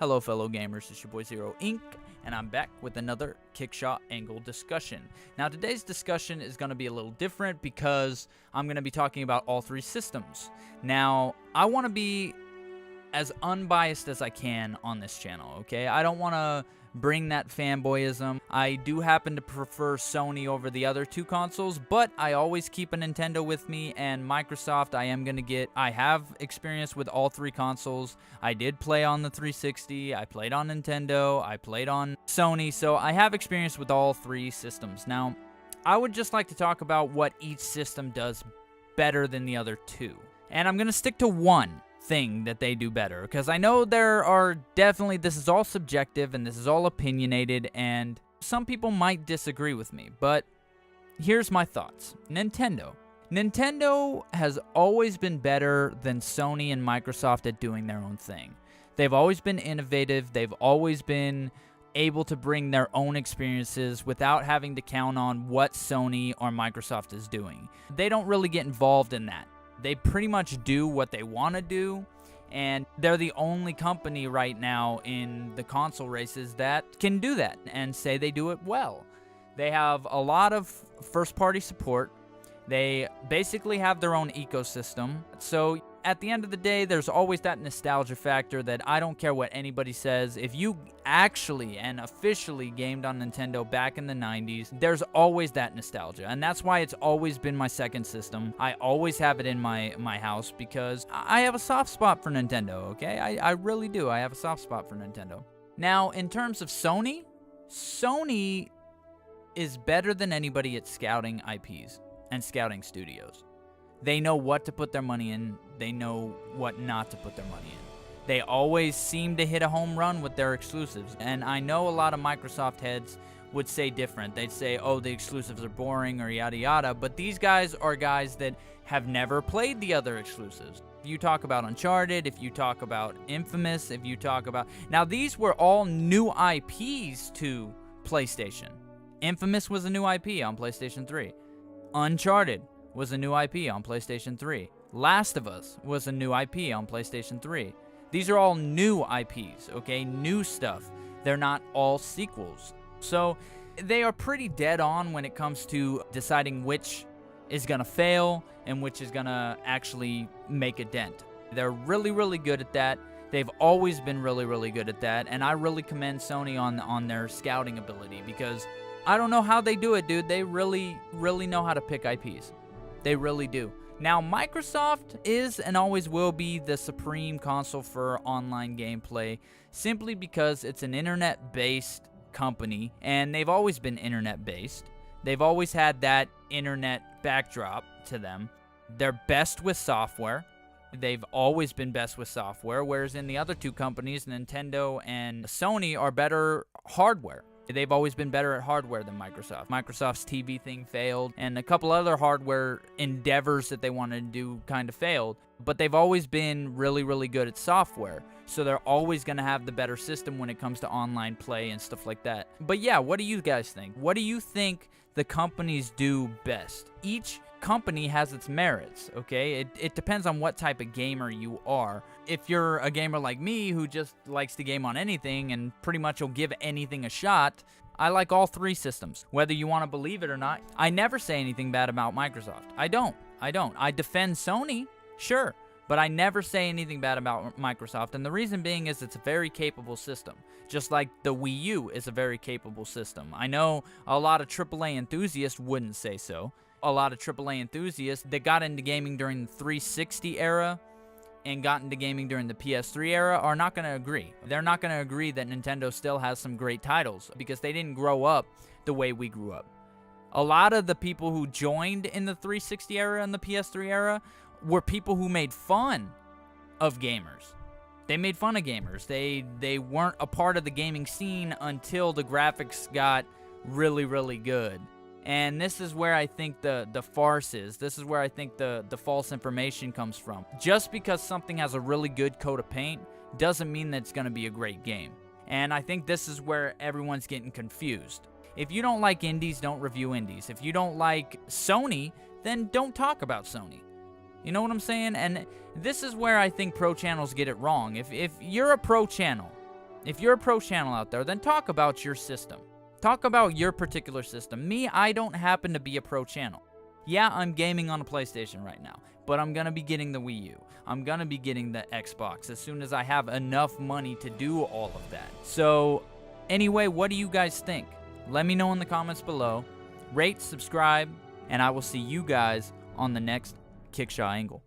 Hello fellow gamers, it's your boy Zero Inc. and I'm back with another Kickshot Angle discussion. Now today's discussion is going to be a little different because I'm going to be talking about all three systems. Now I want to be as unbiased as I can on this channel, okay? I don't want to bring that fanboyism. I do happen to prefer Sony over the other two consoles, but I always keep a Nintendo with me, and Microsoft I have experience with all three consoles. I did play on the 360, I played on Nintendo, I played on Sony, so I have experience with all three systems. Now, I would just like to talk about what each system does better than the other two. And I'm going to stick to one thing that they do better, because I know there are definitely, this is all subjective and this is all opinionated, and some people might disagree with me, but here's my thoughts. Nintendo has always been better than Sony and Microsoft at doing their own thing. They've always been innovative. They've always been able to bring their own experiences without having to count on what Sony or Microsoft is doing. They don't really get involved in that. They pretty much do what they want to do, and they're the only company right now in the console races that can do that and say they do it well. They have a lot of first-party support. They basically have their own ecosystem. So at the end of the day, there's always that nostalgia factor that I don't care what anybody says. If you actually and officially gamed on Nintendo back in the 90s, there's always that nostalgia. And that's why it's always been my second system. I always have it in my house because I have a soft spot for Nintendo, okay? I really do. I have a soft spot for Nintendo. Now, in terms of Sony is better than anybody at scouting IPs and scouting studios. They know what to put their money in. They know what not to put their money in. They always seem to hit a home run with their exclusives. And I know a lot of Microsoft heads would say different. They'd say, oh, the exclusives are boring or yada yada. But these guys are guys that have never played the other exclusives. If you talk about Uncharted, if you talk about Infamous, if you talk about... Now, these were all new IPs to PlayStation. Infamous was a new IP on PlayStation 3. Uncharted was a new IP on PlayStation 3. Last of Us was a new IP on PlayStation 3. These are all new IPs, okay? New stuff. They're not all sequels. So they are pretty dead on when it comes to deciding which is going to fail and which is going to actually make a dent. They're really, really good at that. They've always been really, really good at that. And I really commend Sony on their scouting ability, because I don't know how they do it, dude. They really, really know how to pick IPs. They really do. Now, Microsoft is and always will be the supreme console for online gameplay, simply because it's an internet-based company, and they've always been internet-based. They've always had that internet backdrop to them. They're best with software. They've always been best with software, whereas in the other two companies, Nintendo and Sony, are better hardware. They've always been better at hardware than Microsoft. Microsoft's TV thing failed, and a couple other hardware endeavors that they wanted to do kind of failed. But they've always been really, really good at software. So they're always going to have the better system when it comes to online play and stuff like that. But yeah, what do you guys think? What do you think the companies do best? Each company has its merits, okay? It depends on what type of gamer you are. If you're a gamer like me who just likes to game on anything and pretty much will give anything a shot, I like all three systems, whether you want to believe it or not. I never say anything bad about Microsoft. I don't. I defend Sony, sure, but I never say anything bad about Microsoft, and the reason being is it's a very capable system, just like the Wii U is a very capable system. I know a lot of AAA enthusiasts wouldn't say so. A lot of AAA enthusiasts that got into gaming during the 360 era and got into gaming during the PS3 era are not going to agree. They're not going to agree that Nintendo still has some great titles because they didn't grow up the way we grew up. A lot of the people who joined in the 360 era and the PS3 era were people who made fun of gamers. They made fun of gamers. They weren't a part of the gaming scene until the graphics got really, really good. And this is where I think the farce is. This is where I think the false information comes from. Just because something has a really good coat of paint doesn't mean that it's going to be a great game. And I think this is where everyone's getting confused. If you don't like indies, don't review indies. If you don't like Sony, then don't talk about Sony. You know what I'm saying? And this is where I think pro channels get it wrong. If you're a pro channel If you're a pro channel out there, then talk about your system. Talk about your particular system. Me, I don't happen to be a pro channel. Yeah, I'm gaming on a PlayStation right now, but I'm going to be getting the Wii U. I'm going to be getting the Xbox as soon as I have enough money to do all of that. So, anyway, what do you guys think? Let me know in the comments below. Rate, subscribe, and I will see you guys on the next Kickshaw Angle.